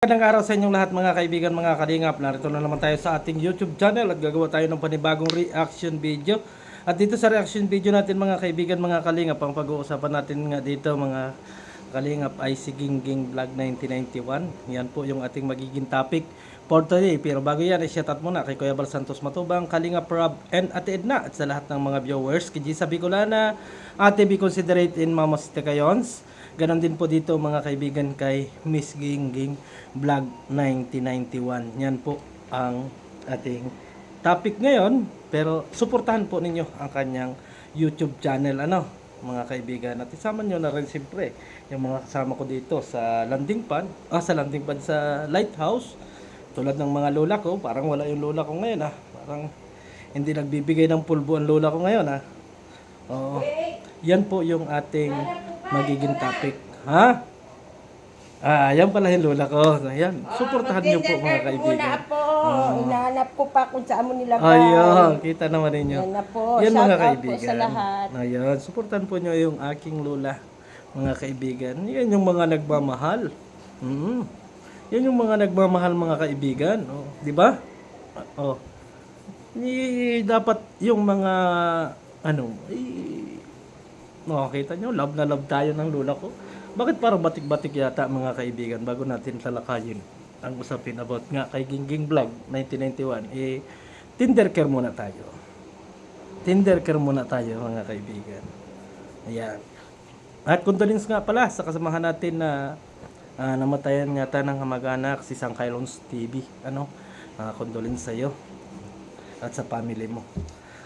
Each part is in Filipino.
Magandang araw sa inyong lahat mga kaibigan, mga kalingap. Narito na naman tayo sa ating YouTube channel at gagawa tayo ng panibagong reaction video. At dito sa reaction video natin mga kaibigan, mga kalingap, ang pag-uusapan natin nga dito mga kalingap ay si Gingging Vlog 1991. Yan po yung ating magiging topic for today. Pero bago yan, i-shout out muna kay Kuya Bal Santos Matubang, Kalingap Rob, and Ate Edna at sa lahat ng mga viewers. Kay Gisa Bicolana, Ate Be Considerate in Mama Sitekayons. Ganon din po dito mga kaibigan kay Miss Gingging Vlog 1991. Yan po ang ating topic ngayon. Pero suportahan po ninyo ang kanyang YouTube channel, mga kaibigan. At isama nyo na rin siyempre yung mga kasama ko dito sa landing pad. Sa lighthouse. Tulad ng mga lola ko. Parang wala yung lola ko ngayon. Parang hindi nagbibigay ng pulbo ang lola ko ngayon. Oo. Yan po yung ating magiging topic. Yan pala yung lola ko. Ayan, suportahan niyo po mga kaibigan. Hinahanap ko pa kung saan mo nilagay. Ayun, kita naman ninyo. Yan na po. Yan Shout mga out po kaibigan. sa lahat. Ayun, suportahan po niyo yung aking lola, mga kaibigan. Yan yung mga nagmamahal. Yan yung mga nagmamahal mga kaibigan. Oh, di ba? Oh. Dapat yung mga kita nyo, love na love tayo ng lola ko. Bakit parang batik-batik yata mga kaibigan bago natin talakayin ang usapin about nga kay Gingging Vlog 1991? Tinder care muna tayo. Tinder care muna tayo mga kaibigan. Ayan. At condolence nga pala sa kasamahan natin na namatayan yata ng kamag-anak si Sang Kailons TV. Condolence sa iyo at sa family mo.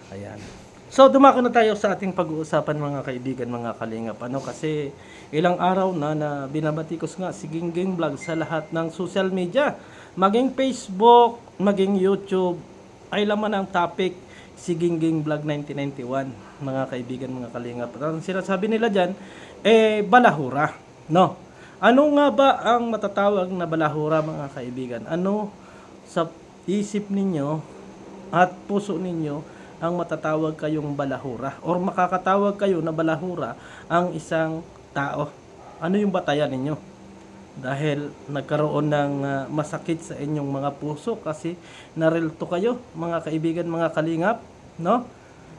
Ayan. So, dumako na tayo sa ating pag-uusapan mga kaibigan, mga kalingap. Kasi ilang araw na binabatikos nga si Gingging Vlog sa lahat ng social media. Maging Facebook, maging YouTube, ay laman ang topic si Gingging Vlog 1991, mga kaibigan, mga kalingap. Ang sinasabi nila dyan, balahura. No? Ano nga ba ang matatawag na balahura mga kaibigan? Ano sa isip ninyo at puso ninyo ang matatawag kayong balahura or makakatawag kayo na balahura ang isang tao? Ano yung batayan ninyo? Dahil nagkaroon ng masakit sa inyong mga puso kasi narilto kayo mga kaibigan, mga kalingap, no?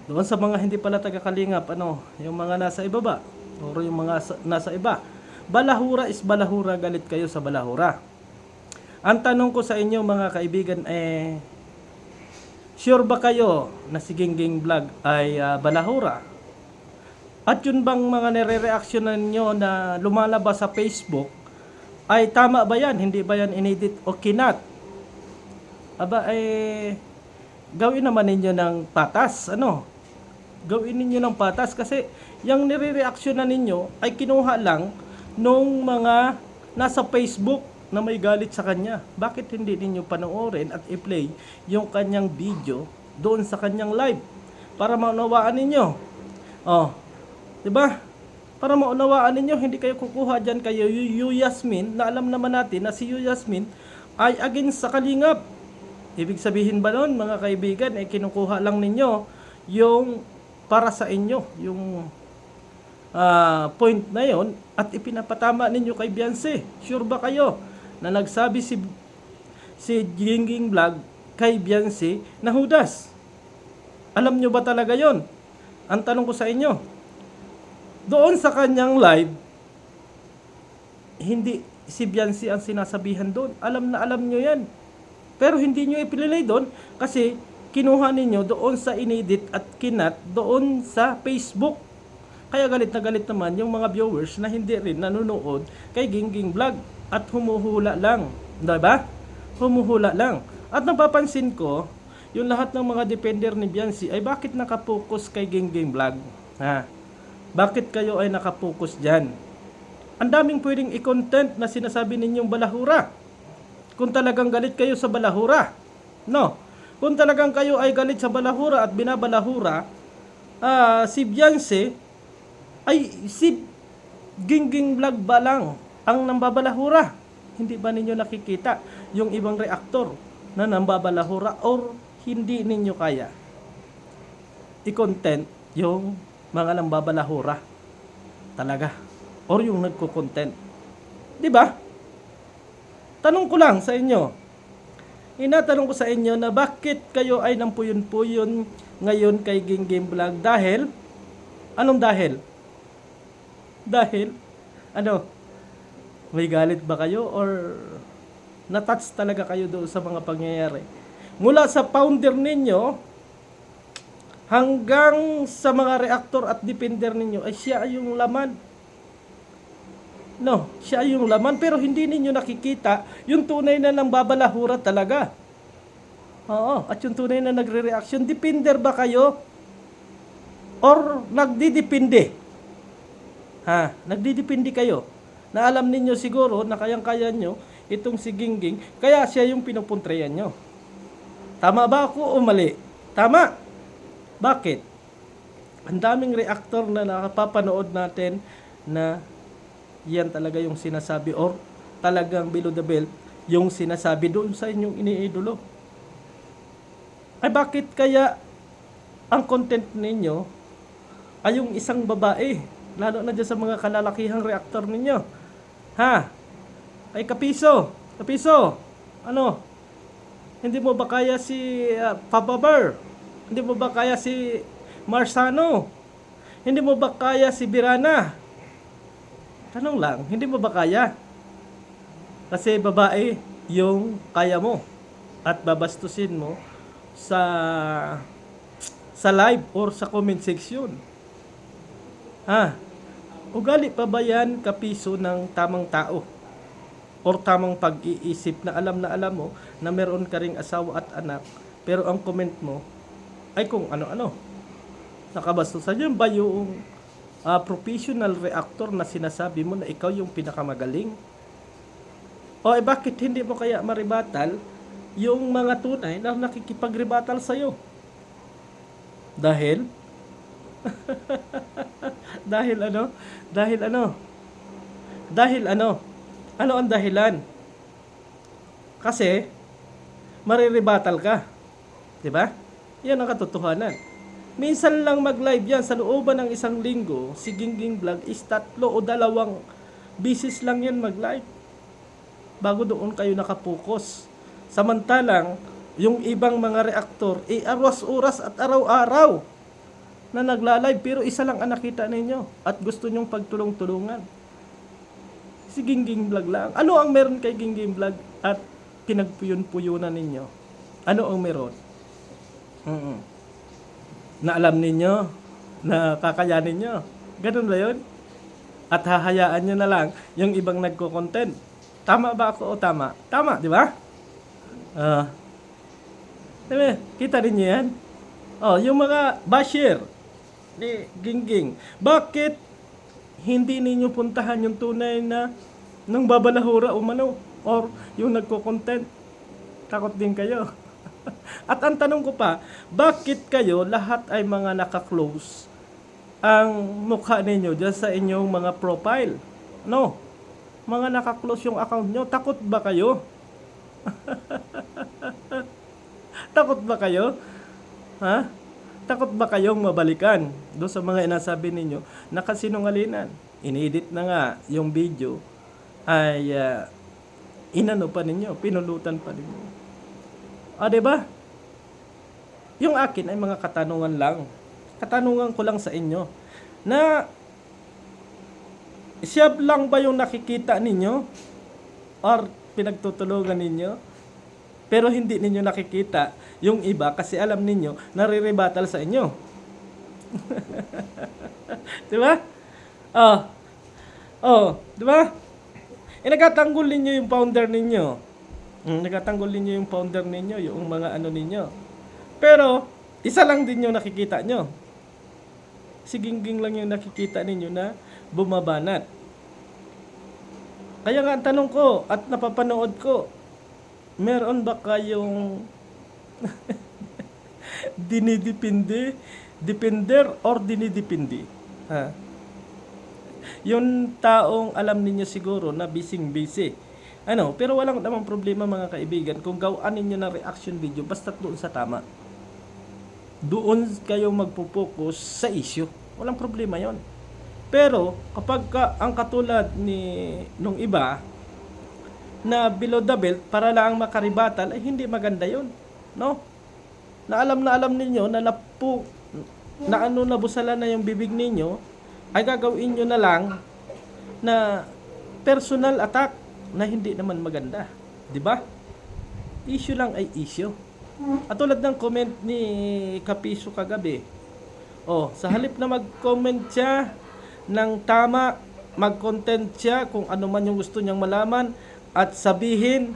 Doon sa mga hindi pala taga-kalingap, yung mga nasa ibaba o yung mga nasa iba. Balahura is balahura, galit kayo sa balahura. Ang tanong ko sa inyo mga kaibigan sure ba kayo na si Gingging Vlog ay balahura? At yun bang mga nire-reaksyonan nyo na lumalabas sa Facebook, ay tama ba yan? Hindi ba yan inedit o kinat? Gawin naman ninyo ng patas, Gawin ninyo ng patas kasi yung nire-reaksyonan ninyo ay kinuha lang nung mga nasa Facebook na may galit sa kanya. Bakit hindi ninyo panoorin at i-play yung kanyang video doon sa kanyang live para maunawaan ninyo? Di ba? Para maunawaan ninyo, hindi kayo kukuha diyan kay Yu Yasmin na alam naman natin na si Yu Yasmin ay against sa Kalingap. Ibig sabihin ba noon mga kaibigan kinukuha lang ninyo yung para sa inyo, yung point na yon at ipinapatama ninyo kay Beyonce. Sure ba kayo na nagsabi si Gingging Vlog kay Beyonce na hudas? Alam nyo ba talaga yon? Ang tanong ko sa inyo, doon sa kanyang live, hindi si Beyonce ang sinasabihan doon. Alam na alam nyo yan. Pero hindi nyo ipililay doon kasi kinuha ninyo doon sa inedit at kinat doon sa Facebook. Kaya galit na galit naman yung mga viewers na hindi rin nanonood kay Gingging Vlog at humuhula lang. Diba? Humuhula lang. At napapansin ko, yung lahat ng mga defender ni Beyonce ay bakit nakapokus kay Gingging Vlog? Bakit kayo ay nakapokus dyan? Ang daming pwedeng i-content na sinasabi ninyong balahura. Kung talagang galit kayo sa balahura. No? Kung talagang kayo ay galit sa balahura at binabalahura, si Beyonce ay si Gingging Vlog ba lang ang nambabalahura? Hindi ba ninyo nakikita yung ibang reaktor na nambabalahura or hindi ninyo kaya i-content yung mga nambabalahura talaga or yung nagko-content? Di ba? Tanong ko lang sa inyo. Inatanong ko sa inyo na bakit kayo ay nang puyon-puyon ngayon kay Gingging Vlog? Dahil, anong dahil? Dahil, ano, may galit ba kayo or natouch talaga kayo doon sa mga pangyayari? Mula sa founder ninyo hanggang sa mga reactor at defender ninyo ay siya yung laman. No, siya yung laman pero hindi ninyo nakikita yung tunay na nang babalahura talaga. Oo, at yung tunay na nagre-reaction. Defender ba kayo? Or nagdidepende? Ha, nagdidepende kayo. Na alam ninyo siguro na kayang-kaya nyo itong si Gingging, kaya siya yung pinupuntrayan nyo. Tama ba ako o mali? Tama. Bakit? Ang daming reactor na nakapapanood natin na yan talaga yung sinasabi or talagang below the belt yung sinasabi doon sa inyong iniidolo. Ay bakit kaya ang content ninyo ay yung isang babae, lalo na dyan sa mga kalalakihang reactor ninyo? Ha? Ay kapiso, ano? Hindi mo ba kaya si Pababer? Hindi mo ba kaya si Marsano? Hindi mo ba kaya si Birana? Tanong lang, hindi mo ba kaya? Kasi babae yung kaya mo at babastusin mo sa live or sa comment section. Ha? Ugali pa ba yan kapiso ng tamang tao? Or tamang pag-iisip na alam mo na meron ka ring asawa at anak pero ang comment mo ay kung ano-ano. Nakabastusan yun ba yung professional reactor na sinasabi mo na ikaw yung pinakamagaling? O bakit hindi mo kaya maribatal yung mga tunay na nakikipagribatal sa'yo? Dahil? Dahil ano? Dahil ano? Dahil ano? Ano ang dahilan? Kasi, mariribatal ka. Diba? Yan ang katotohanan. Minsan lang mag-live yan sa looban ng isang linggo, si Gingging Vlog is 3 o 2 bisis lang yan mag-live. Bago doon kayo nakapokus. Samantalang, yung ibang mga reaktor, aras-oras at araw-araw na nagla-live, pero isa lang ang nakita ninyo at gusto nyong pagtulong-tulungan. Si Gingging Vlog lang. Ano ang meron kay Gingging Vlog at pinagpuyon-puyunan ninyo? Ano ang meron? Na alam ninyo, na kakayanin nyo. Ganun ba yun? At hahayaan nyo na lang yung ibang nagko-content. Tama ba ako o tama? Tama, di ba? Diba? Kita rin nyo yan? Yung mga basher ni Gingging, bakit hindi ninyo puntahan yung tunay na nang babalahura o mano? Or yung nagko-content? Takot din kayo. At ang tanong ko pa, bakit kayo lahat ay mga naka-close ang mukha ninyo dyan sa inyong mga profile? No? Mga naka-close yung account nyo. Takot ba kayo? Takot ba kayo? Ha? Takot ba kayong mabalikan doon sa mga inasabi ninyo na kasinungalingan? Inedit na nga yung video ay inano pa ninyo, pinulutan pa ninyo. Diba? Yung akin ay mga katanungan lang. Katanungan ko lang sa inyo na siya lang ba yung nakikita ninyo or pinagtutulungan ninyo pero hindi ninyo nakikita yung iba kasi alam ninyo nariribatal sa inyo. Diba? Diba? Nagtatanggol ninyo yung founder ninyo. Nagtatanggol ninyo yung founder ninyo, yung mga ano ninyo. Pero, isa lang din yung nakikita nyo. Si Gingging lang yung nakikita ninyo na bumabanat. Kaya nga ang tanong ko at napapanood ko, meron ba kayong depender or dinidepende? Ha? Yung taong alam ninyo siguro na busy. Pero walang namang problema mga kaibigan kung gawaan ninyo ng reaction video basta doon sa tama. Doon kayo magpo-focus sa issue. Walang problema yon. Pero kapag ang katulad nung iba na below the belt para lang makaribatal ay hindi maganda yun. No? Na alam ninyo na na ano nabusalan na yung bibig ninyo, ay gagawin nyo na lang na personal attack na hindi naman maganda. 'Di ba? Issue lang ay issue. At tulad ng comment ni Kapiso kagabi, sa halip na mag-comment siya ng tama, mag-content siya kung ano man yung gusto niyang malaman at sabihin,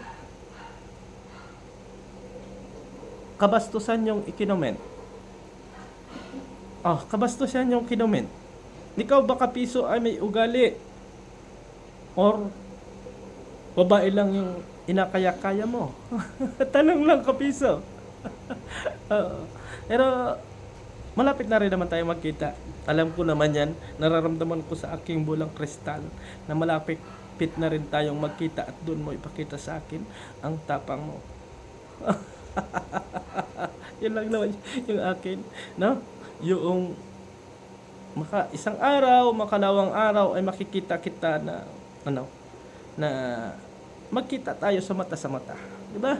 kabastusan yung ikinoment. Kabastusan yung kinoment. Ikaw ba, Kapiso, ay may ugali? Or babae lang yung inakaya-kaya mo? Tanong lang, Kapiso. Pero malapit na rin naman tayo magkita. Alam ko naman yan, nararamdaman ko sa aking bulang kristal na malapit na rin tayong magkita at doon mo ipakita sa akin ang tapang mo. Yun lang naman yung akin, no? Yung isang araw, makalawang araw ay makikita kita na na magkita tayo sa mata, 'di ba?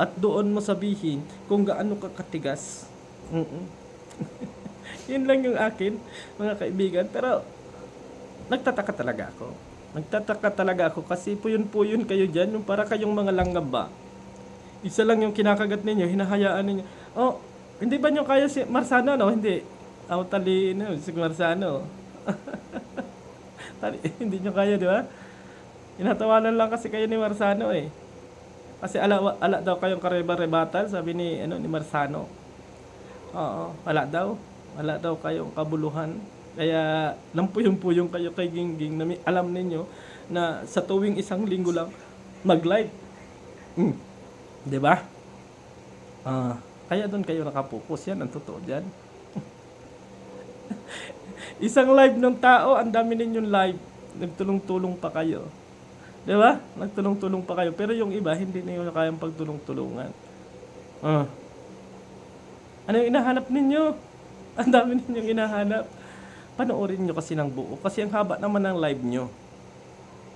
At doon mo sabihin kung gaano ka katigas. Yun lang yung akin, mga kaibigan. Pero nagtataka talaga ako kasi puyon kayo dyan, yung para kayong mga langgam ba. Isa lang yung kinakagat ninyo, hinahayaan ninyo. Hindi ba nyo kaya si Marzano, no? Hindi. Talino, si Marzano. Hindi nyo kaya, di ba? Inatawanan lang kasi kayo ni Marzano eh. Kasi ala daw kayong kareba-rebatan, sabi ni Marzano. Wala daw kayong kabuluhan. Kaya lampuyong-puyong kayo kay Gingging na alam ninyo na sa tuwing isang linggo lang mag-live. 'Di ba? Kaya doon kayo nakapokus, yan ang totoo diyan. Isang live ng tao, ang dami ninyong live. Nagtulong-tulong pa kayo. 'Di ba? Nagtulong-tulong pa kayo, pero yung iba hindi niyo kayang pagtulong-tulungan. Ano yung hinahanap ninyo? Ang dami ninyong hinahanap. Panoorin nyo kasi ng buo. Kasi ang haba naman ng live nyo.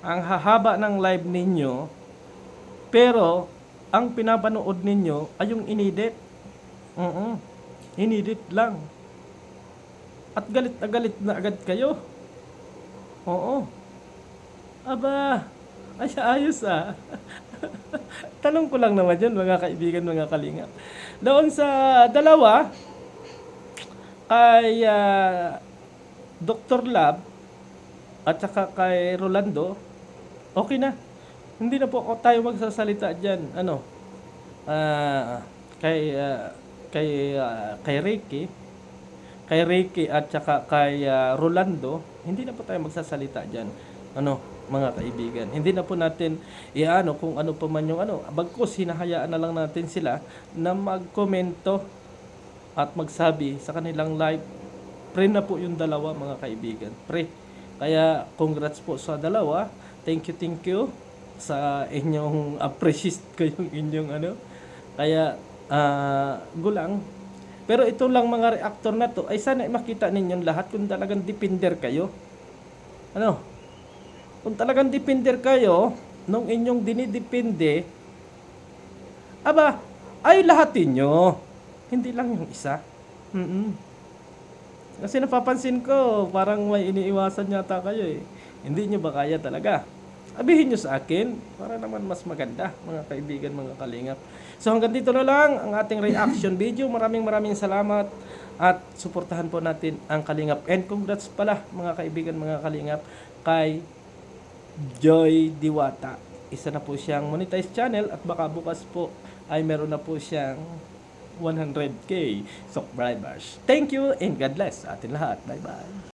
Ang hahaba ng live ninyo, pero ang pinapanood ninyo ay yung inedit. Inedit lang. At galit na agad kayo. Aba, ayos ah. Tanong ko lang naman yan, mga kaibigan, mga kalingap. Doon sa dalawa, kay Dr. Lab at saka kay Rolando, okay na. Hindi na po tayo magsasalita dyan. Kay Ricky at saka kay Rolando, hindi na po tayo magsasalita dyan. Mga kaibigan, hindi na po natin kung ano pa man yung bagkus hinahayaan na lang natin sila na magkomento at magsabi sa kanilang live. Pre na po yung dalawa, mga kaibigan, pre. Kaya congrats po sa dalawa. Thank you sa inyong appreciate ko yung inyong kaya gulang. Pero ito lang mga reactor na to ay sana makita ninyong lahat kung talagang depender kayo. Kung talagang depender kayo nung inyong dinidepende, ay lahatin nyo. Hindi lang yung isa. Kasi napapansin ko, parang may iniiwasan yata kayo eh. Hindi nyo ba kaya talaga? Sabihin nyo sa akin, para naman mas maganda, mga kaibigan, mga kalingap. So hanggang dito na lang ang ating reaction video. Maraming salamat at suportahan po natin ang Kalingap. And congrats pala, mga kaibigan, mga kalingap, kay Joy Diwata. Isa na po siyang monetized channel at baka bukas po ay meron na po siyang 100k subscribers. Thank you and God bless sa atin lahat. Bye-bye.